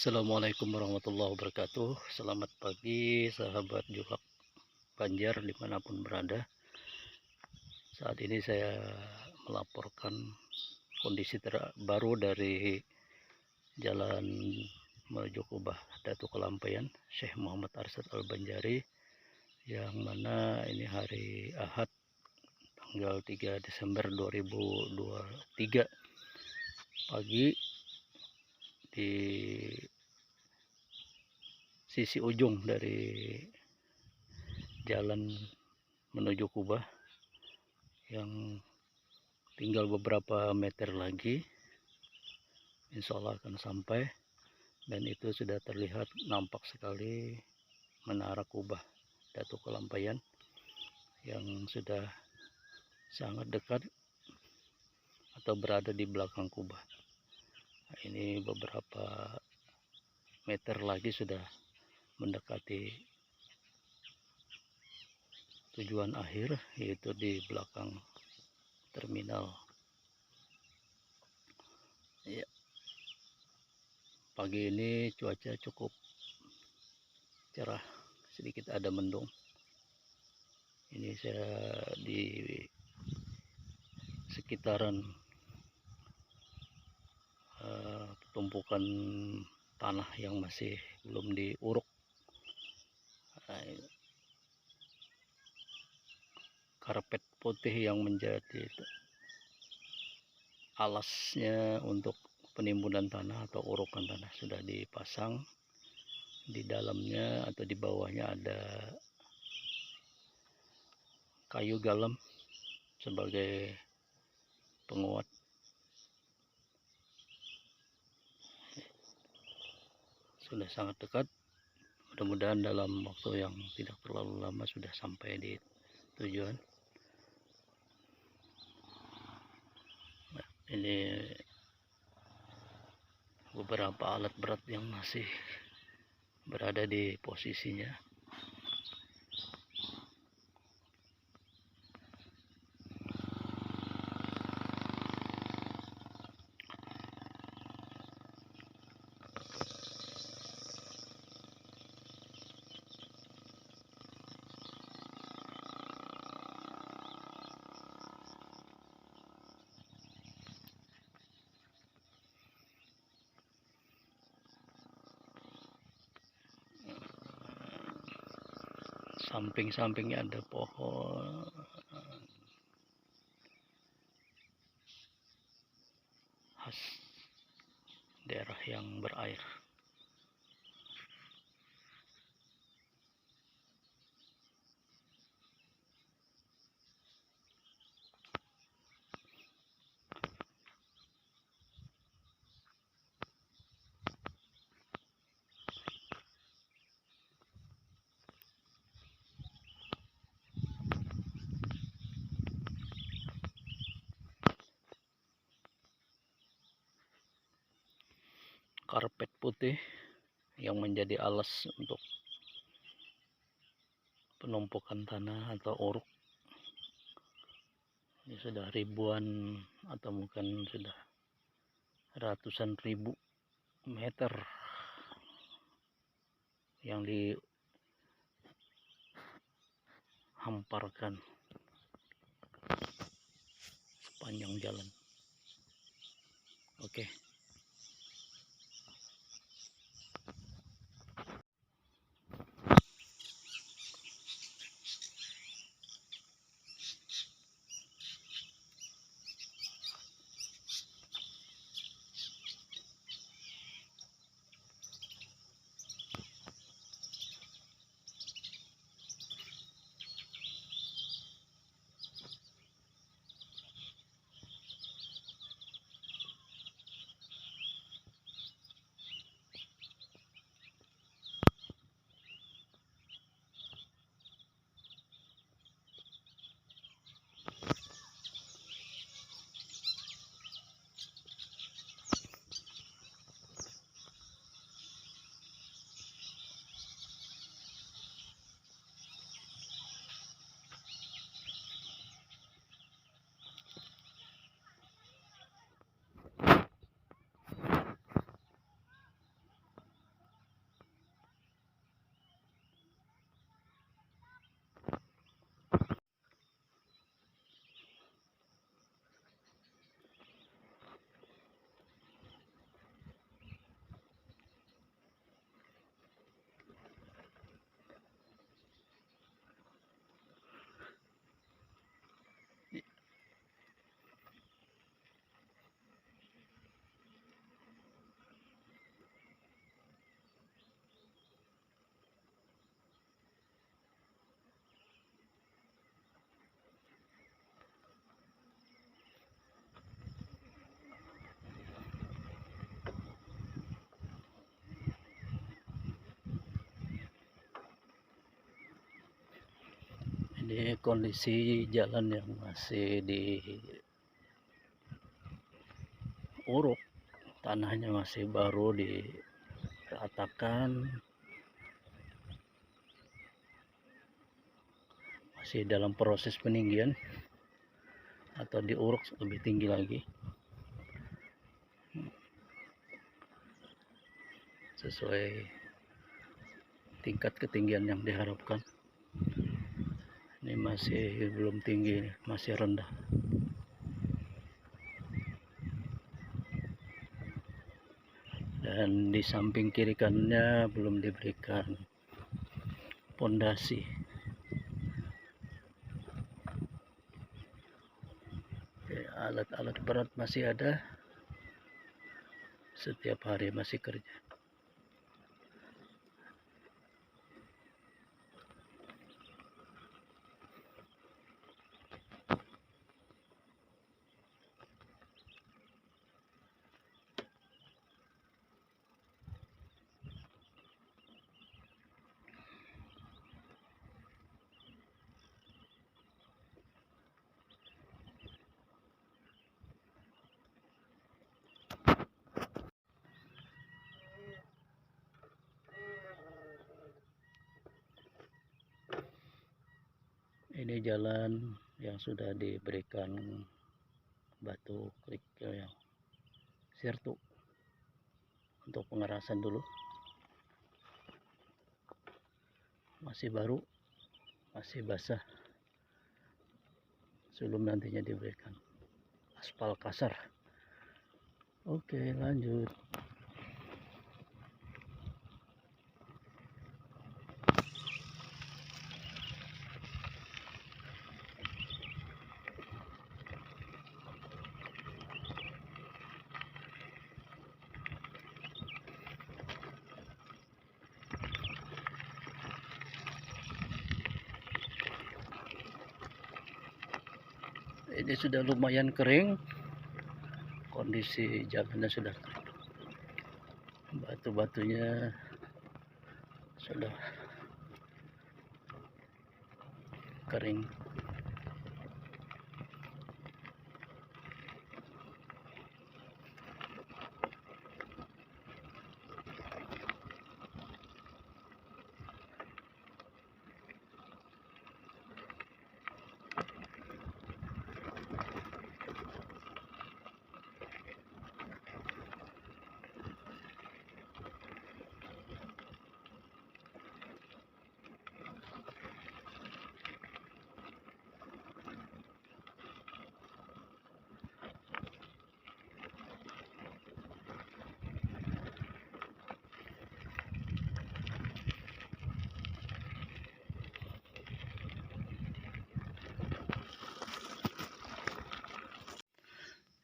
Assalamualaikum warahmatullahi wabarakatuh. Selamat pagi sahabat Juhak Banjar dimanapun berada. Saat ini saya melaporkan kondisi terbaru dari jalan menuju Kubah Datu Kelampaian Syekh Muhammad Arsyad Al-Banjari, yang mana ini hari Ahad tanggal 3 Desember 2023 pagi. Di sisi ujung dari jalan menuju Kubah, yang tinggal beberapa meter lagi insya Allah akan sampai, dan itu sudah terlihat nampak sekali menara Kubah Datu Kelampaian yang sudah sangat dekat atau berada di belakang Kubah. Nah, ini beberapa meter lagi sudah mendekati tujuan akhir, yaitu di belakang terminal. Ya, pagi ini cuaca cukup cerah, sedikit ada mendung. Ini saya di sekitaran tumpukan tanah yang masih belum diuruk. Karpet putih yang menjadi alasnya untuk penimbunan tanah atau urukan tanah sudah dipasang. Di dalamnya atau di bawahnya ada kayu galam sebagai penguat. Sudah sangat dekat, mudah-mudahan dalam waktu yang tidak terlalu lama sudah sampai di tujuan. Nah, ini beberapa alat berat yang masih berada di posisinya. Samping-sampingnya ada pohon khas daerah yang berair. Karpet putih yang menjadi alas untuk penumpukan tanah atau uruk. Ini sudah ribuan atau mungkin sudah ratusan ribu meter yang dihamparkan sepanjang jalan. Oke. Ini kondisi jalan yang masih diuruk, tanahnya masih baru diratakan, masih dalam proses peninggian atau diuruk lebih tinggi lagi sesuai tingkat ketinggian yang diharapkan. Ini masih belum tinggi, masih rendah. Dan di samping kiri kanannya belum diberikan pondasi. Alat-alat berat masih ada, setiap hari masih kerja. Ini jalan yang sudah diberikan batu kerikil yang sirtu untuk pengerasan dulu. Masih baru, masih basah, sebelum nantinya diberikan aspal kasar. Oke, lanjut. Ini sudah lumayan kering, kondisi jalannya sudah kering, batu-batunya sudah kering.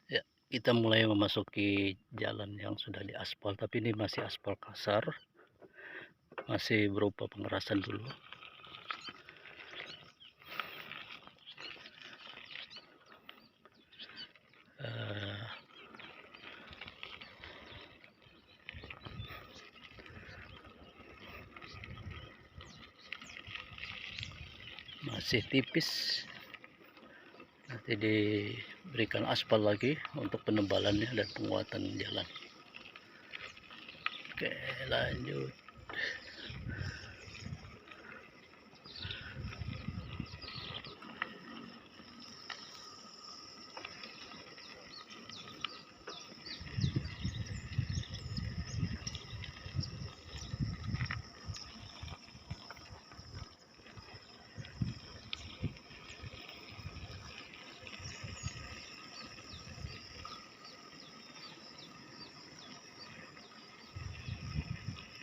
Ya, kita mulai memasuki jalan yang sudah diaspal, tapi ini masih aspal kasar, masih berupa pengerasan dulu. Masih tipis, nanti diberikan aspal lagi untuk penebalannya dan penguatan jalan. Oke, lanjut.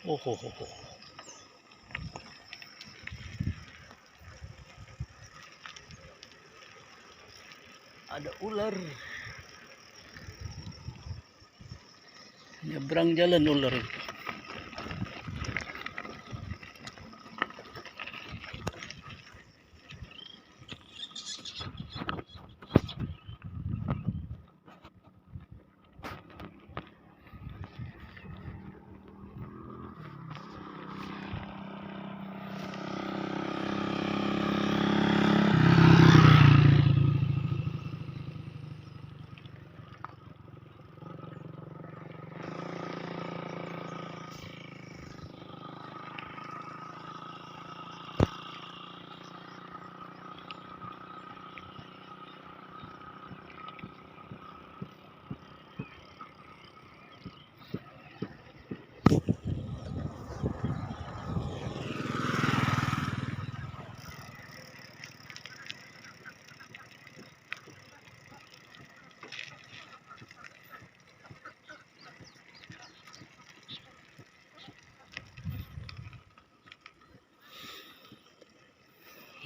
Oh. Ada ular. Nyebrang jalan ular itu.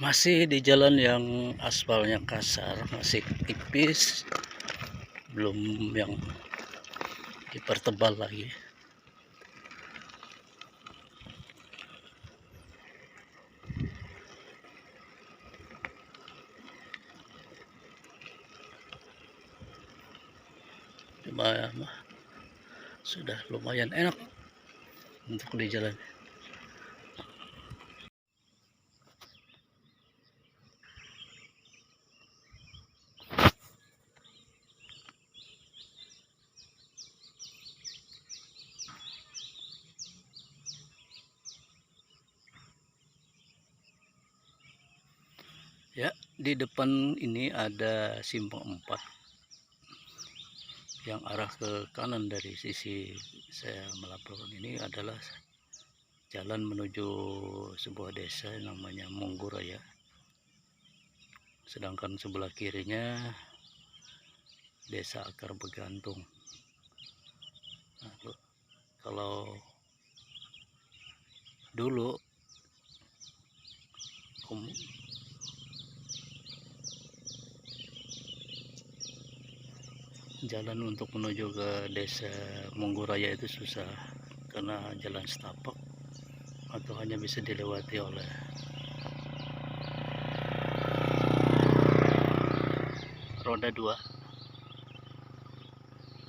Masih di jalan yang aspalnya kasar, masih tipis, belum yang dipertebal lagi. Cuma sudah lumayan enak untuk di jalan. Ya, di depan ini ada simpang 4 yang arah ke kanan. Dari sisi saya melaporkan ini adalah jalan menuju sebuah desa namanya Monggoraya. Sedangkan sebelah kirinya desa Akar Begantung. Nah, kalau dulu jalan untuk menuju ke desa Monggoraya itu susah karena jalan setapak atau hanya bisa dilewati oleh roda 2.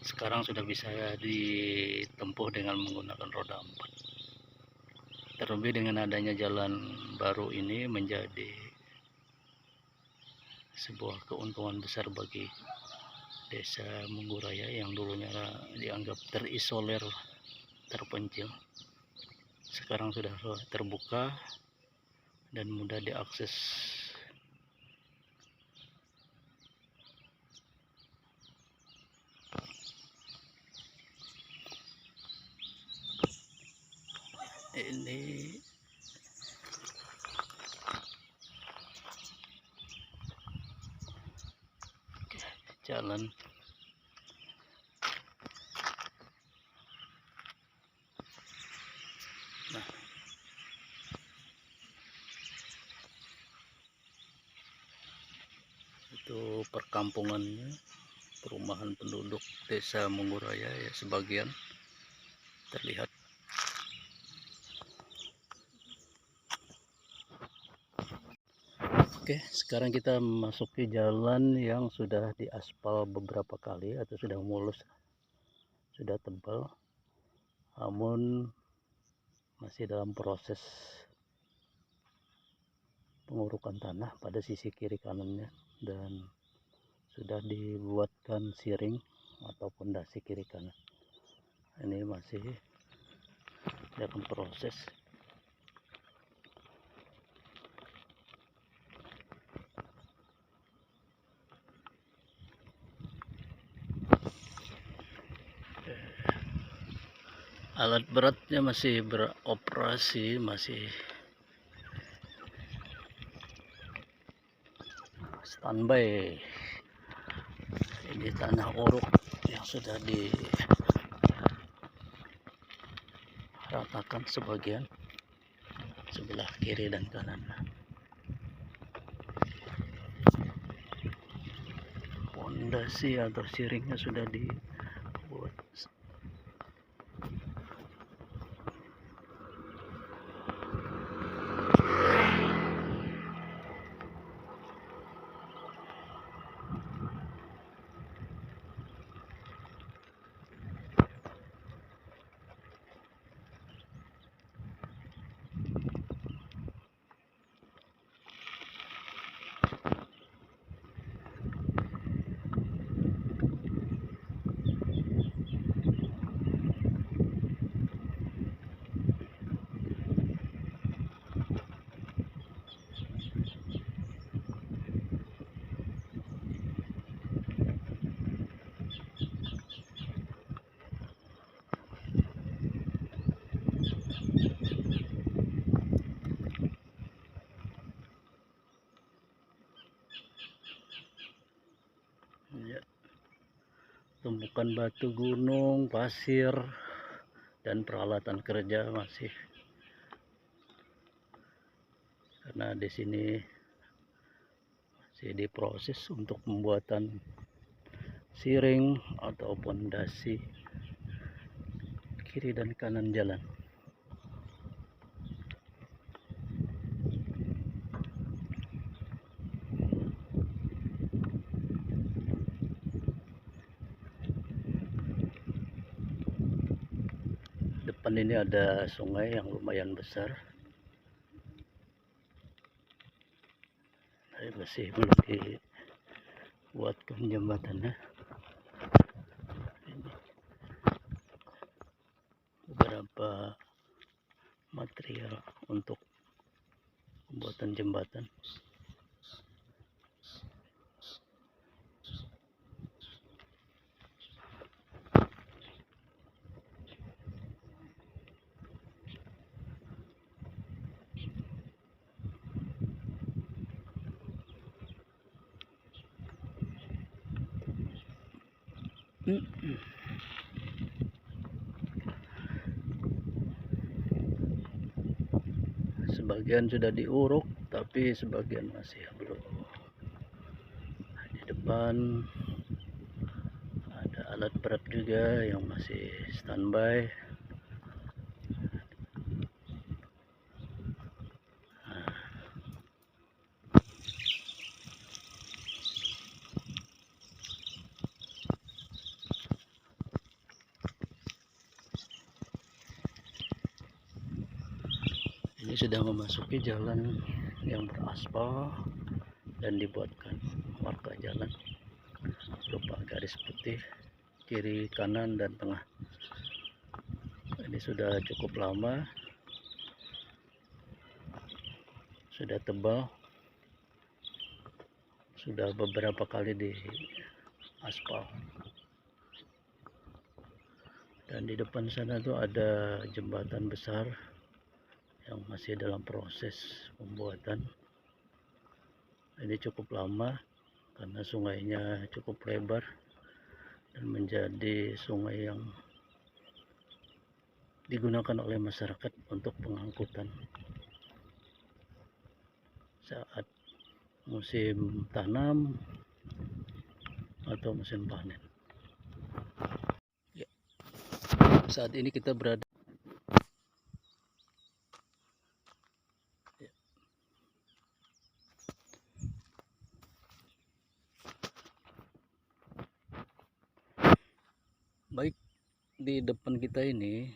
Sekarang sudah bisa ditempuh dengan menggunakan roda 4. Terlebih dengan adanya jalan baru ini menjadi sebuah keuntungan besar bagi desa Monggoraya yang dulunya dianggap terisolir, terpencil. Sekarang sudah terbuka dan mudah diakses. Ini jalan nah, itu perkampungannya, perumahan penduduk desa Monggoraya ya, sebagian terlihat. Oke, sekarang kita memasuki jalan yang sudah diaspal beberapa kali atau sudah mulus, sudah tebal, namun masih dalam proses pengurukan tanah pada sisi kiri kanannya, dan sudah dibuatkan siring atau pondasi kiri kanan. Ini masih dalam proses. Alat beratnya masih beroperasi, masih standby. Ini tanah orok yang sudah diratakan sebagian sebelah kiri dan kanan. Pondasi atau siringnya sudah dibuat. Ya, tumpukan batu gunung, pasir, dan peralatan kerja masih, karena di sini masih diproses untuk pembuatan siring atau pondasi kiri dan kanan jalan. Depan ini ada sungai yang lumayan besar, tapi masih belum dibuatkan jembatannya. Ini beberapa material untuk pembuatan jembatan. Sebagian sudah diuruk, tapi sebagian masih belum. Di depan ada alat berat juga yang masih standby. Ini sudah memasuki jalan yang beraspal dan dibuatkan marka jalan berupa garis putih kiri, kanan, dan tengah. Ini sudah cukup lama, sudah tebal, sudah beberapa kali di aspal. Dan di depan sana tuh ada jembatan besar yang masih dalam proses pembuatan. Ini cukup lama karena sungainya cukup lebar dan menjadi sungai yang digunakan oleh masyarakat untuk pengangkutan saat musim tanam atau musim panen. Ya, saat ini kita berada baik di depan kita ini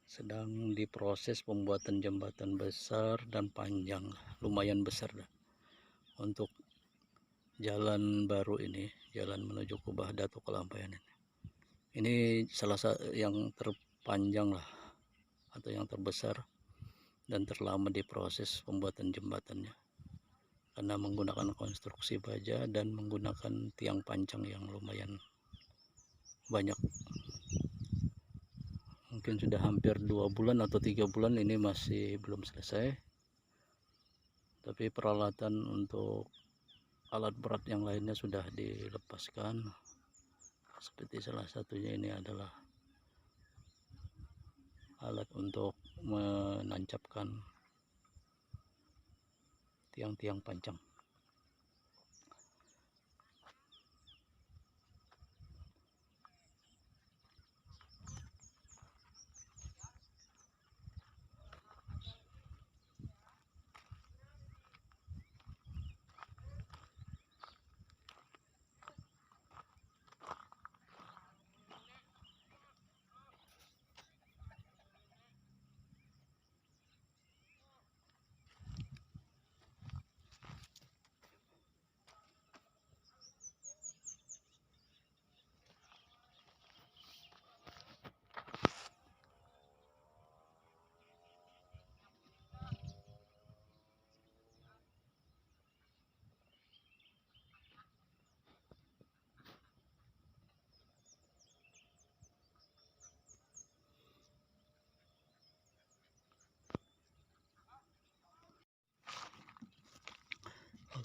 sedang diproses pembuatan jembatan besar dan panjang, lumayan besar dah, untuk jalan baru ini, jalan menuju Kubah Datuk Kelampaian ini. Ini salah satu yang terpanjang lah, atau yang terbesar dan terlama diproses pembuatan jembatannya, karena menggunakan konstruksi baja dan menggunakan tiang pancang yang lumayan banyak. Mungkin sudah hampir 2 bulan atau 3 bulan ini masih belum selesai, tapi peralatan untuk alat berat yang lainnya sudah dilepaskan. Seperti salah satunya ini adalah alat untuk menancapkan tiang-tiang pancang.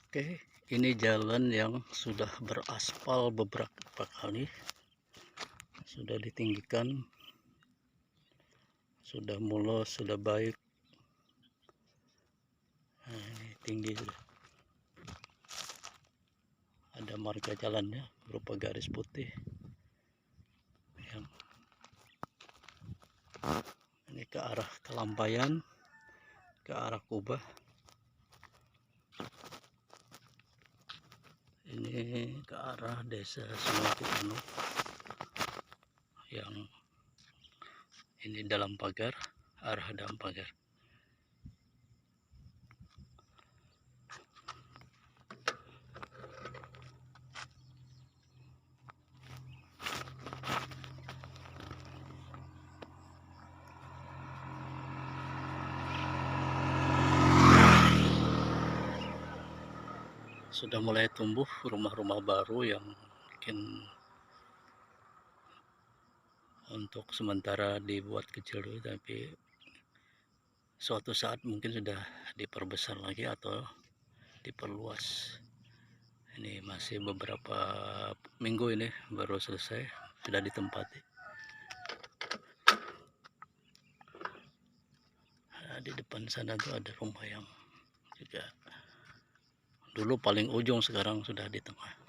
Oke, ini jalan yang sudah beraspal beberapa kali, sudah ditinggikan, sudah mulus, sudah baik. Nah, ini tinggi sudah. Ada marka jalannya berupa garis putih. Ini ke arah Kelampayan, ke arah Kubah. Ini ke arah desa Sungai yang ini dalam pagar, arah dalam pagar. Sudah mulai tumbuh rumah-rumah baru yang mungkin untuk sementara dibuat kecil dulu, tapi suatu saat mungkin sudah diperbesar lagi atau diperluas. Ini masih beberapa minggu ini baru selesai, sudah ditempati. Nah, di depan sana tuh ada rumah yang juga dulu paling ujung, sekarang sudah di tengah.